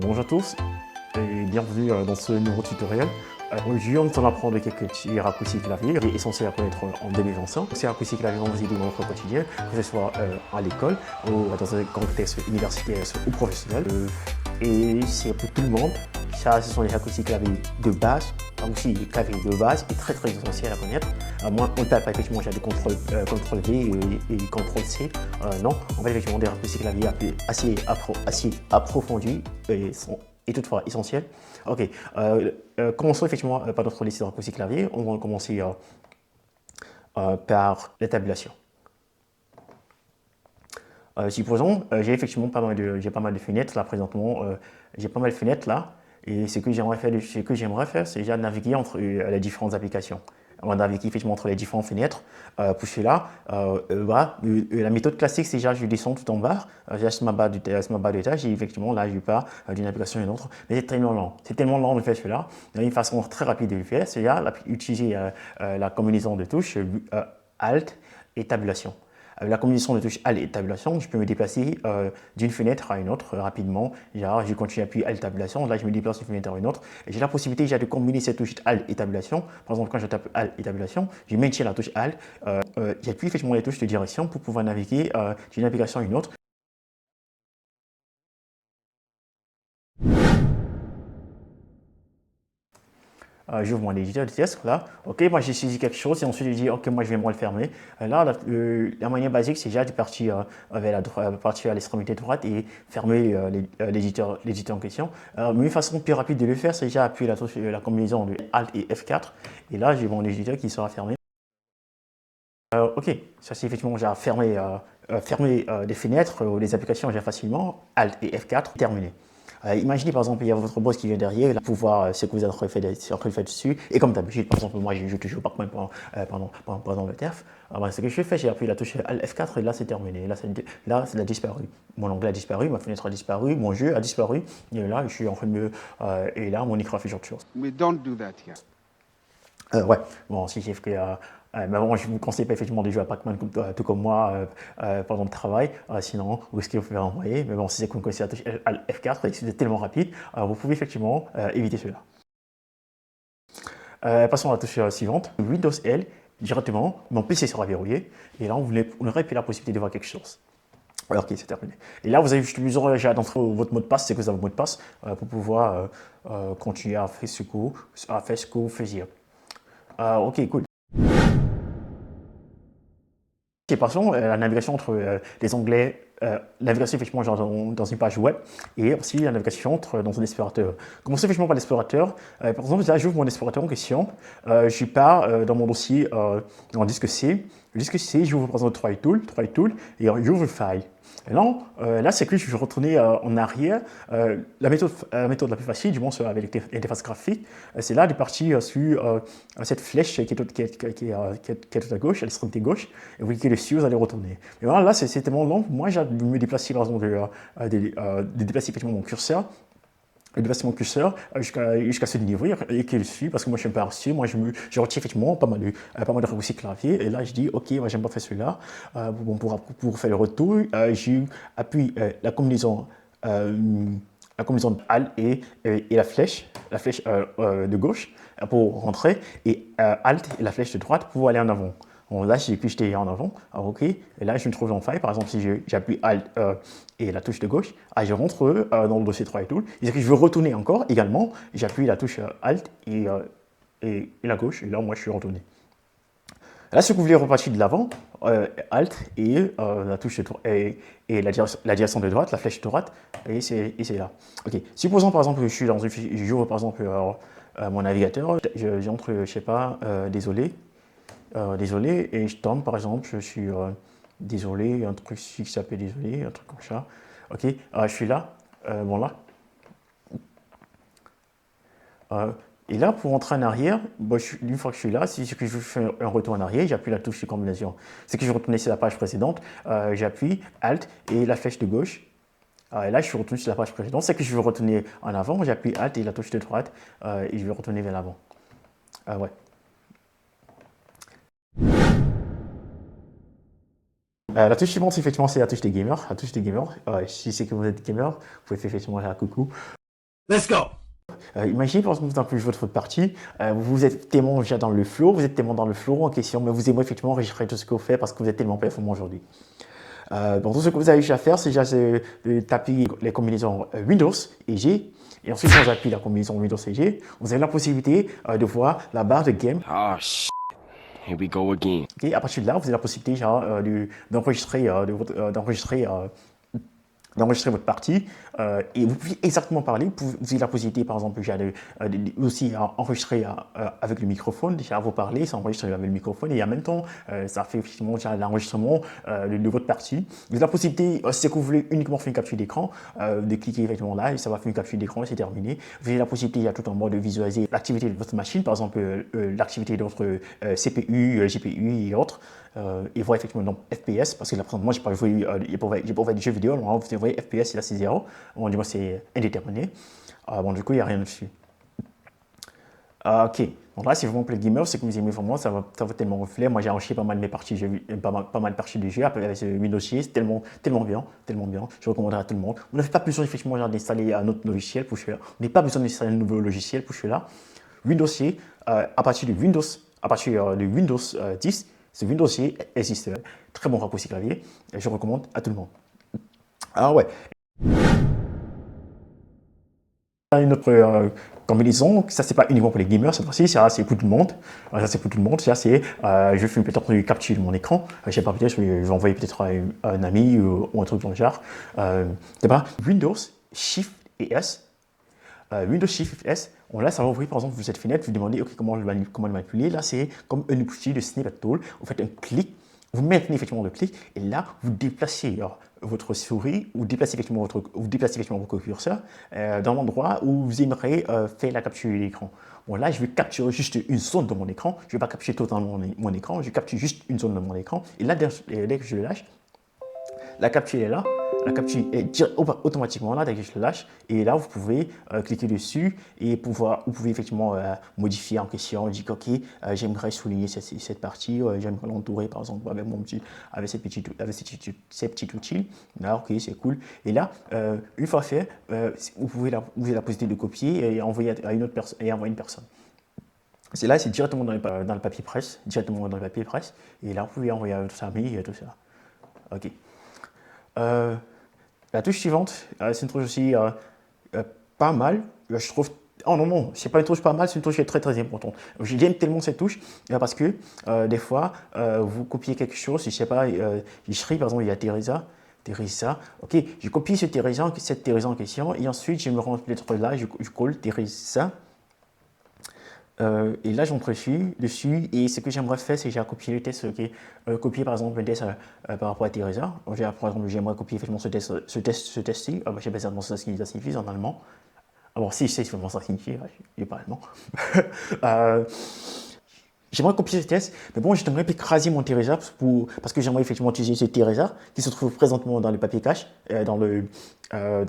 Bonjour à tous et bienvenue dans ce nouveau tutoriel. Aujourd'hui, on va apprendre quelques petits raccourcis clavier essentiels à connaître en 2025. Ces raccourcis clavier vont vous aider dans votre quotidien, que ce soit à l'école ou dans un contexte universitaire ou professionnel. Et c'est pour tout le monde. Ça, ce sont les raccourcis clavier de base. Aussi, les claviers de base est très essentiel à connaître. Moi, on ne peut pas effectivement j'ai des CTRL V et CTRL C. Non, en fait, effectivement, des raccourcis clavier assez approfondis et toutefois essentiels. Ok, commençons effectivement par notre liste de raccourcis clavier. On va commencer par la tabulation. Supposons, j'ai effectivement pas mal de fenêtres là présentement. J'ai pas mal de fenêtres là. Et ce que j'aimerais faire, c'est déjà naviguer entre les différentes applications. On va naviguer effectivement entre les différentes fenêtres. Pour cela, voilà, la méthode classique, c'est déjà je descends tout en bas, j'achète ma barre d'étage et effectivement là je pars d'une application à une autre. Mais c'est tellement lent. C'est tellement lent de faire cela. Il y a une façon très rapide de le faire, c'est utiliser la combinaison de touches Alt et tabulation. Avec la combinaison de touches Alt et tabulation, je peux me déplacer d'une fenêtre à une autre rapidement. Genre, je continue à appuyer Alt tabulation, là je me déplace d'une fenêtre à une autre. Et j'ai la possibilité déjà de combiner ces touches Alt et tabulation. Par exemple, quand je tape Alt et tabulation, je maintiens la touche Alt, j'appuie effectivement les touches de direction pour pouvoir naviguer d'une application à une autre. J'ouvre mon éditeur de test, là. Ok, moi j'ai saisi quelque chose et ensuite je dis ok, moi je vais me le fermer. Là, la manière basique, c'est déjà de partir partir à l'extrémité droite et fermer l'éditeur en question. Mais une façon plus rapide de le faire, c'est déjà appuyer la combinaison de Alt et F4. Et là, j'ai mon éditeur qui sera fermé. Ok, ça c'est effectivement j'ai fermer des fenêtres ou des applications déjà facilement. Alt et F4, terminé. Imaginez par exemple, il y a votre boss qui vient derrière, là, pour voir ce que vous êtes en train de faire dessus. Et comme d'habitude, par exemple, moi je joue toujours Pac-Man pendant le TERF. Ce que je fais, j'ai appuyé la touche Alt F4 et là c'est terminé. Là, ça a disparu. Mon onglet a disparu, ma fenêtre a disparu, mon jeu a disparu. Et là, je suis en train de et là, mon écran affiche autre chose. We don't do that here. Ouais, bon, si j'ai fait. Mais bon, je ne vous conseille pas effectivement de jouer à Pac-Man tout comme moi pendant le travail, sinon vous risquez de vous faire envoyer. Mais bon, si c'est que vous connaissez la touche F4 et que c'est tellement rapide, vous pouvez effectivement éviter cela. Passons à la touche suivante, Windows L, directement, mon PC sera verrouillé et là on n'aurait plus la possibilité de voir quelque chose. Alors ok, c'est terminé. Et là, vous avez juste besoin d'entrer votre mot de passe, c'est que ça votre mot de passe, pour pouvoir continuer à faire ce que vous faisiez. Ok, cool. Passons la navigation entre les onglets, la navigation effectivement genre dans une page web et aussi la navigation dans un explorateur. Commençons effectivement par l'explorateur. Par exemple, là j'ouvre mon explorateur en question, je pars dans mon dossier dans le disque C. Le disque C, j'ouvre par exemple Try Tool et j'ouvre File. Et là, c'est que je vais retourner en arrière. La méthode la plus facile, du moins avec l'interface graphique, c'est là de partir sur cette flèche qui est tout à gauche, à l'extrémité gauche, et vous cliquez dessus, vous allez retourner. Et voilà, là, c'est tellement long. Moi, j'ai de me déplacer, par exemple, de déplacer effectivement mon curseur. De déplacer mon curseur jusqu'à ce niveau et qu'il suit parce que moi je suis un peu artificiel, moi je retire effectivement pas mal de raccourcis clavier et là je dis ok, moi j'aime pas faire celui-là. Pour faire le retour, j'appuie la combinaison de Alt et la flèche de gauche pour rentrer et Alt et la flèche de droite pour aller en avant. Bon, là, j'ai pu jeter en avant, ok, et là, je me trouve en faille. Par exemple, si j'appuie Alt et la touche de gauche, je rentre dans le dossier 3 et tout. Et que je veux retourner encore, également, j'appuie la touche Alt et la gauche, et là, moi, je suis retourné. Là, si vous voulez repartir de l'avant, Alt et la touche de droite et la direction de droite, la flèche de droite, et c'est là. Ok. Supposons par exemple que je suis dans j'ouvre par exemple mon navigateur, j'entre, je sais pas, désolé, et je tombe par exemple, je suis désolé, un truc qui s'appelle désolé, un truc comme ça. Ok, je suis là, bon là. Et là, pour rentrer en arrière, une fois que je suis là, si je fais un retour en arrière, j'appuie la touche de combinaison. C'est que je retourne sur la page précédente, j'appuie Alt et la flèche de gauche. Et là, je suis retourné sur la page précédente. C'est que je veux retourner en avant, j'appuie Alt et la touche de droite et je vais retourner vers l'avant. Ouais. La touche suivante, effectivement, c'est la touche des gamers. La touche des gamers, si c'est que vous êtes gamer, vous pouvez faire effectivement la coucou. Imaginez par exemple que votre partie, vous êtes tellement déjà dans le flow, vous êtes tellement dans le flow en question, mais vous aimez effectivement enregistrer tout ce que vous faites parce que vous êtes tellement performant aujourd'hui. Bon, tout ce que vous avez juste à faire, c'est déjà de taper les combinaisons Windows et G. Et ensuite, quand j'appuie la combinaison Windows et G, vous avez la possibilité de voir la barre de game. Ah, here we go again. Okay, à partir de là, vous avez la possibilité genre, d'enregistrer d'enregistrer votre partie et vous pouvez exactement parler. Vous avez la possibilité, par exemple, déjà aussi enregistrer avec le microphone. Déjà, vous parlez, ça enregistre avec le microphone et en même temps, ça fait effectivement l'enregistrement de votre partie. Vous avez la possibilité, si vous voulez uniquement faire une capture d'écran, de cliquer effectivement là et ça va faire une capture d'écran et c'est terminé. Vous avez la possibilité, il y a tout en mode de visualiser l'activité de votre machine, par exemple, l'activité de votre CPU, GPU et autres. Et voir effectivement donc FPS, parce que là, moi, j'ai pas joué, j'ai pas fait de jeux vidéo, alors vous voyez FPS, là, c'est 0. Bon, du moins, c'est indéterminé. Bon, du coup, il n'y a rien dessus. Ok, donc là, c'est vraiment pour les gamers, c'est que vous aimez vraiment, ça va tellement reflet. Moi, j'ai enregistré pas mal de mes parties, j'ai vu pas mal de parties de jeu avec ce Windows 10, c'est tellement bien. Je recommanderais à tout le monde. Vous n'avez pas besoin, effectivement, d'installer un autre logiciel pour celui-là. Vous n'avez pas besoin d'installer un nouveau logiciel pour celui-là. Windows 10, à partir de Windows 10, ce Windows 10 existe. Très bon raccourci clavier, je recommande à tout le monde. Ah ouais. Une autre combinaison, ça c'est pas uniquement pour les gamers cette fois-ci, ça c'est pour tout le monde. Ça c'est pour tout le monde. Ça c'est, je fais peut-être une capture de mon écran. Je sais pas, peut-être je vais envoyer peut-être à un ami ou un truc dans le genre. C'est pas Windows Shift et S. Windows Shift S, là, ça va ouvrir par exemple cette fenêtre, vous demandez ok, comment le manipuler. Là, c'est comme un outil de Snippet Tool. Vous faites un clic, vous maintenez effectivement le clic, et là, vous déplacez votre souris, vous déplacez effectivement votre curseur dans l'endroit où vous aimeriez faire la capture de l'écran. Bon, là, je vais capturer juste une zone de mon écran. Je ne vais pas capturer totalement mon écran, je capture juste une zone de mon écran. Et là, dès que je le lâche, la capture est là. La capture est automatiquement là dès que je le lâche. Et là, vous pouvez cliquer dessus et vous pouvez effectivement modifier en question. Dire ok, j'aimerais souligner cette partie, j'aimerais l'entourer par exemple avec ces petits outils. Là, ok, c'est cool. Et là, une fois fait, vous avez la possibilité de copier et envoyer à une autre personne et envoyer une personne. C'est là, c'est directement dans le papier presse, Et là, vous pouvez envoyer à votre ami et tout ça. Ok. La touche suivante, c'est une touche aussi pas mal. Je trouve. Oh non, non, c'est pas une touche pas mal, c'est une touche qui est très très importante. J'aime tellement cette touche parce que des fois, vous copiez quelque chose, je sais pas, j'écris par exemple, il y a Teresa. Ok, je copie cette Teresa en question et ensuite je me rends peut-être là, je colle Teresa. Et là, j'entre dessus, et ce que j'aimerais faire, c'est j'ai copier le test, copier par exemple le test par rapport à Teresa. Par exemple, j'aimerais copier effectivement ce test-ci. Je sais pas exactement ce que ça signifie en allemand. Alors, si je sais vraiment ça signifie, je pas allemand. J'aimerais copier ce test, mais bon, j'aimerais écraser mon Teresa parce que j'aimerais effectivement utiliser ce Teresa qui se trouve présentement dans le papier cache, dans le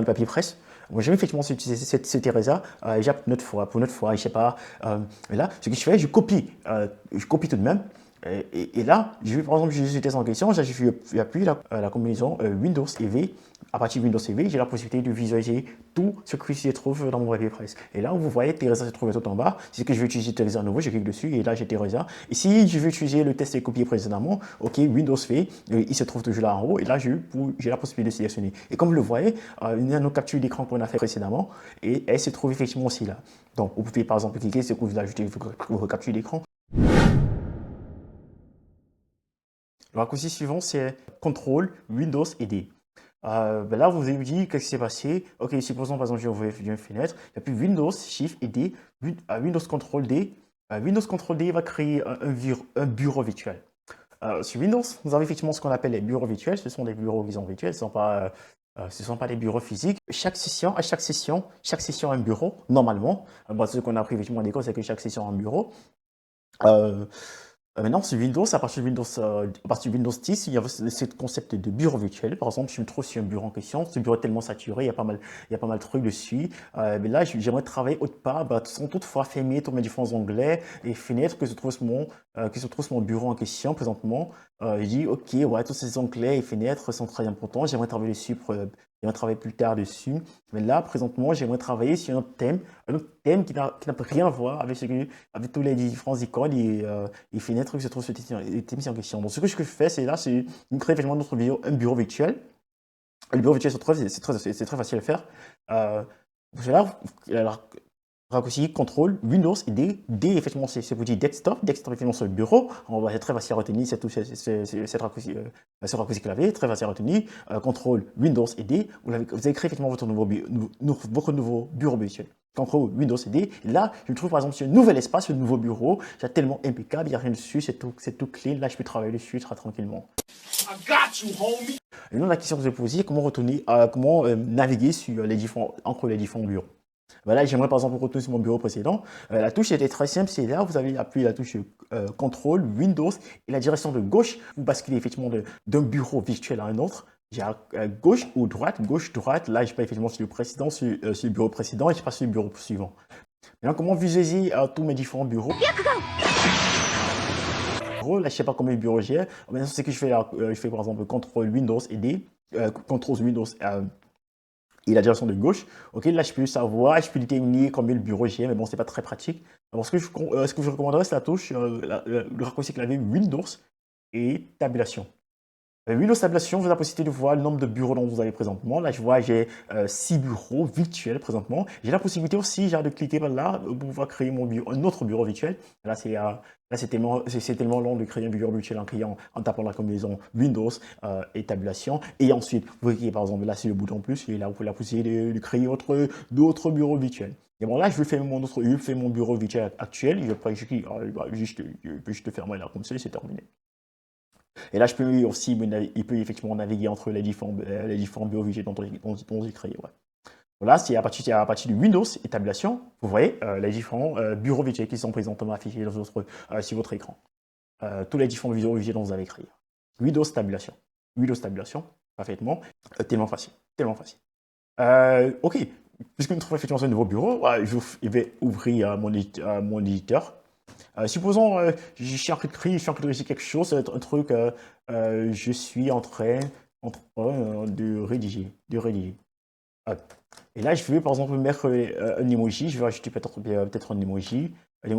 papier presse. Moi, j'aime effectivement utiliser ce Teresa, déjà pour notre fois, je sais pas. Mais là, ce que je fais, je copie tout de même. Et là, je vais par exemple utiliser ce test en question, j'appuie la combinaison Windows et V. À partir de Windows et V, j'ai la possibilité de visualiser tout ce qui se trouve dans mon papier presse. Et là, vous voyez, Teresa se trouve tout en bas. Si que je veux utiliser Teresa à nouveau, je clique dessus et là, j'ai Teresa. Et si je veux utiliser le test copié précédemment, ok, Windows V, il se trouve toujours là en haut. Et là, j'ai la possibilité de sélectionner. Et comme vous le voyez, il y a nos captures d'écran qu'on a fait précédemment et elle se trouve effectivement aussi là. Donc, vous pouvez par exemple cliquer sur que vous ajoutez vos captures d'écran. Le raccourci suivant, c'est CTRL, Windows et D. Là, vous avez dit qu'est-ce qui s'est passé. Ok, supposons par exemple, j'ai ouvert une fenêtre, et puis Windows, Shift et D, Windows CTRL D. Windows CTRL D va créer un bureau virtuel. Sur Windows, vous avez effectivement ce qu'on appelle les bureaux virtuels. Ce sont des bureaux qui sont virtuels, ce ne sont pas des bureaux physiques. Chaque session a un bureau, normalement. Ce qu'on a appris effectivement à l'école, c'est que chaque session a un bureau. Maintenant, sur Windows, à partir de Windows 10, il y a ce concept de bureau virtuel. Par exemple, je me trouve sur un bureau en question. Ce bureau est tellement saturé, il y a pas mal de trucs dessus. Mais là, j'aimerais travailler autre part, sans toutefois fermer tous mes différents onglets et fenêtres que se trouve sur mon bureau en question présentement. Je dis, ok, ouais, tous ces onglets et fenêtres sont très importants. J'aimerais travailler dessus J'aimerais travailler plus tard dessus. Mais là, présentement, j'aimerais travailler sur un autre thème qui n'a rien à voir avec, avec tous les différents icônes et fenêtres qui se trouvent sur les thèmes en question. Donc, ce que je fais, c'est là, c'est créer effectivement un bureau virtuel. Le bureau virtuel, c'est très facile à faire. Pour cela, raccourci CTRL, Windows et D. D, effectivement, c'est ce petit desktop. Desktop, effectivement, sur le bureau. C'est très facile à retenir, ce raccourci clavier, très facile à retenir. CTRL, Windows et D. Vous avez créé effectivement votre nouveau bureau virtuel. CTRL, Windows et D. Et là, je me trouve par exemple sur un nouvel espace, un nouveau bureau. C'est tellement impeccable, il n'y a rien dessus, c'est tout clean. Là, je peux travailler dessus très tranquillement. I got you, homie. Et là, la question que je vais poser, comment naviguer entre les différents bureaux. Là, j'aimerais par exemple retourner sur mon bureau précédent. La touche était très simple, c'est là, vous avez appuyé la touche CTRL, Windows et la direction de gauche. Vous basculez effectivement d'un bureau virtuel à un autre. J'ai gauche ou droite, gauche, droite. Là, je passe effectivement sur le bureau précédent et je passe sur le bureau suivant. Maintenant, comment visualiser tous mes différents bureaux? Là, je ne sais pas combien de bureaux j'ai. Maintenant, c'est que je fais par exemple CTRL, Windows et D, CTRL, Windows et la direction de gauche. Ok, là, je peux savoir, je peux déterminer combien de bureaux j'ai, mais bon, c'est pas très pratique. Alors, ce que je recommanderais, c'est la touche, le raccourci clavier Windows et tabulation. Windows tabulation, vous avez la possibilité de voir le nombre de bureaux dont vous avez présentement. Là, je vois, j'ai 6 bureaux virtuels présentement. J'ai la possibilité aussi, de cliquer par là pour pouvoir créer un autre bureau virtuel. Là, c'est tellement long de créer un bureau virtuel en tapant la combinaison Windows et tabulation. Et ensuite, vous cliquez par exemple là sur le bouton plus et là, vous pouvez la possibilité de créer d'autres bureaux virtuels. Et bon, là, je vais faire mon bureau virtuel actuel. Je peux juste fermer là comme ça, c'est terminé. Et là, il peut effectivement naviguer entre les différents bureaux virtuels dont j'ai créé. Ouais. Voilà, c'est à partir de Windows et tabulation, vous voyez les différents bureaux virtuels qui sont présentement affichés sur votre écran. Tous les différents bureaux virtuels dont vous avez créé. Windows tabulation, parfaitement, tellement facile. Ok, puisque nous trouvons effectivement ce nouveau bureau, je vais ouvrir mon éditeur. Supposons, je suis en train de rédiger quelque chose, un truc, je suis en train de rédiger. Et là, je veux par exemple mettre un emoji, je vais ajouter peut-être un emoji. Là,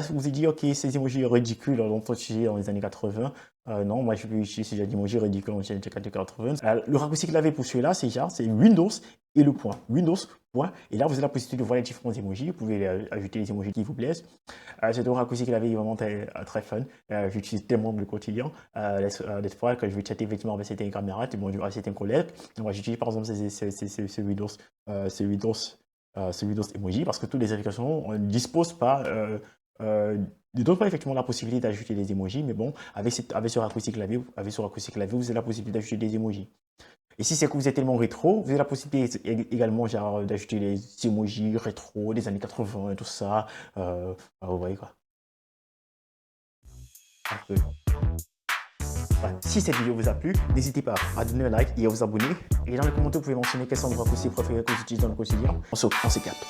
vous vous dites, ok, ces emojis ridicules dont on utilisait dans les années 80. Non, moi, je vais utiliser des emojis ridicules dans les années 80. Le raccourci qu'il avait pour celui-là, c'est Windows et le point. Windows, point. Et là, vous avez la possibilité de voir les différents emojis. Vous pouvez ajouter les emojis qui vous plaisent. C'est un raccourci qu'il avait vraiment très fun. J'utilise tellement dans le quotidien. Des fois, quand je vais chatter effectivement avec certaines caméras, certains collègues, moi, j'utilise par exemple ce Windows emoji parce que toutes les applications ne disposent pas, ne donnent pas effectivement la possibilité d'ajouter des emojis, mais bon, avec ce raccourci clavier, vous avez la possibilité d'ajouter des emojis. Et si c'est que vous êtes tellement rétro, vous avez la possibilité également d'ajouter des emojis rétro des années 80 et tout ça. Vous voyez quoi. Si cette vidéo vous a plu, n'hésitez pas à donner un like et à vous abonner. Et dans les commentaires, vous pouvez mentionner quels sont vos raccourcis préférés que vous utilisez dans le quotidien. On se capte.